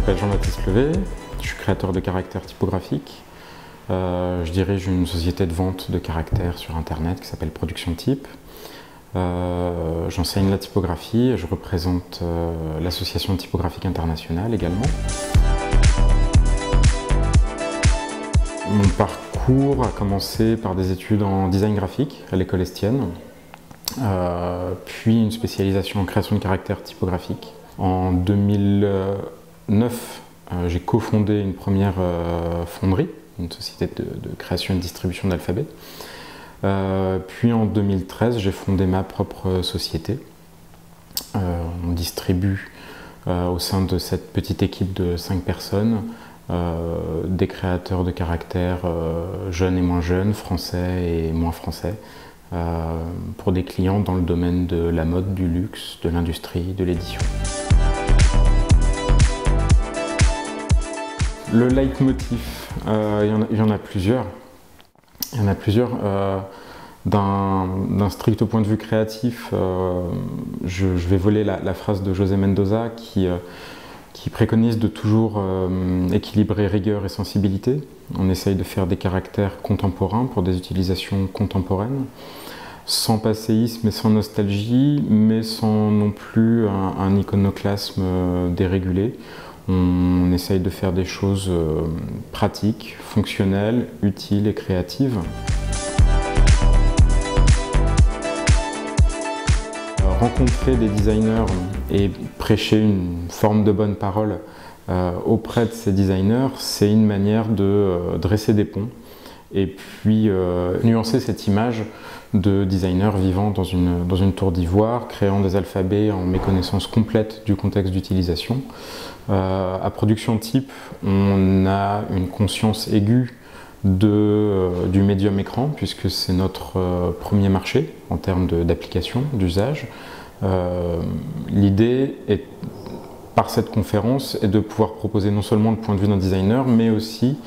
m'appelle Jean-Baptiste Levé, je suis créateur de caractères typographiques. Je dirige une société de vente de caractères sur internet qui s'appelle Production Type. J'enseigne la typographie et je représente l'association typographique internationale également. Mon parcours a commencé par des études en design graphique à l'école Estienne, puis une spécialisation en création de caractères typographiques. En 2009, j'ai cofondé une première fonderie, une société de création et de distribution d'alphabets. Puis en 2013, j'ai fondé ma propre société. On distribue au sein de cette petite équipe de 5 personnes des créateurs de caractères jeunes et moins jeunes, français et moins français, pour des clients dans le domaine de la mode, du luxe, de l'industrie, de l'édition. Le leitmotiv, il y en a plusieurs. D'un strict point de vue créatif, je vais voler la phrase de José Mendoza qui préconise de toujours équilibrer rigueur et sensibilité. On essaye de faire des caractères contemporains pour des utilisations contemporaines, sans passéisme et sans nostalgie, mais sans non plus un iconoclasme dérégulé. On essaye de faire des choses pratiques, fonctionnelles, utiles et créatives. Rencontrer des designers et prêcher une forme de bonne parole auprès de ces designers, c'est une manière de dresser des ponts et puis nuancer cette image de designer vivant dans une tour d'ivoire, créant des alphabets en méconnaissance complète du contexte d'utilisation. À Production Type, on a une conscience aiguë du médium écran, puisque c'est notre premier marché en termes d'application, d'usage. L'idée, par cette conférence, est de pouvoir proposer non seulement le point de vue d'un designer, mais aussi,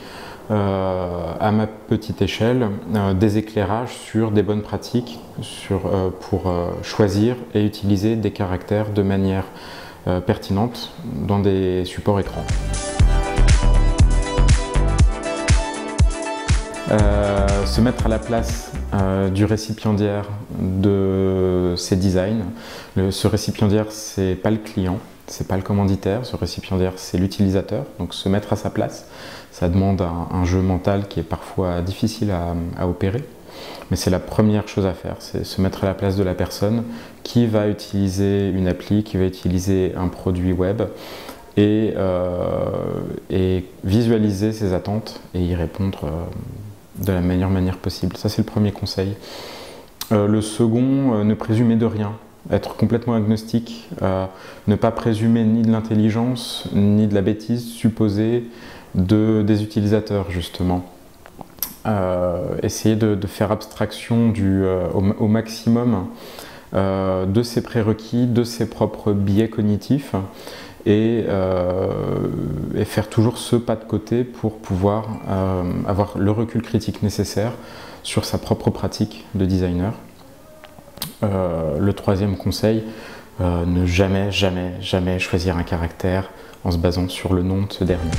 à ma petite échelle, des éclairages sur des bonnes pratiques pour choisir et utiliser des caractères de manière pertinente dans des supports écran. Se mettre à la place du récipiendaire de ces designs. Ce récipiendaire, c'est pas le client, c'est pas le commanditaire, ce récipiendaire, c'est l'utilisateur. Donc se mettre à sa place, ça demande un jeu mental qui est parfois difficile à opérer. Mais c'est la première chose à faire, c'est se mettre à la place de la personne qui va utiliser une appli, qui va utiliser un produit web et visualiser ses attentes et y répondre de la meilleure manière possible. Ça, c'est le premier conseil. Le second, ne présumer de rien. Être complètement agnostique, ne pas présumer ni de l'intelligence, ni de la bêtise supposée des utilisateurs, justement. Essayer de faire abstraction au maximum de ses prérequis, de ses propres biais cognitifs, et faire toujours ce pas de côté pour pouvoir avoir le recul critique nécessaire sur sa propre pratique de designer. Le troisième conseil, ne jamais choisir un caractère en se basant sur le nom de ce dernier.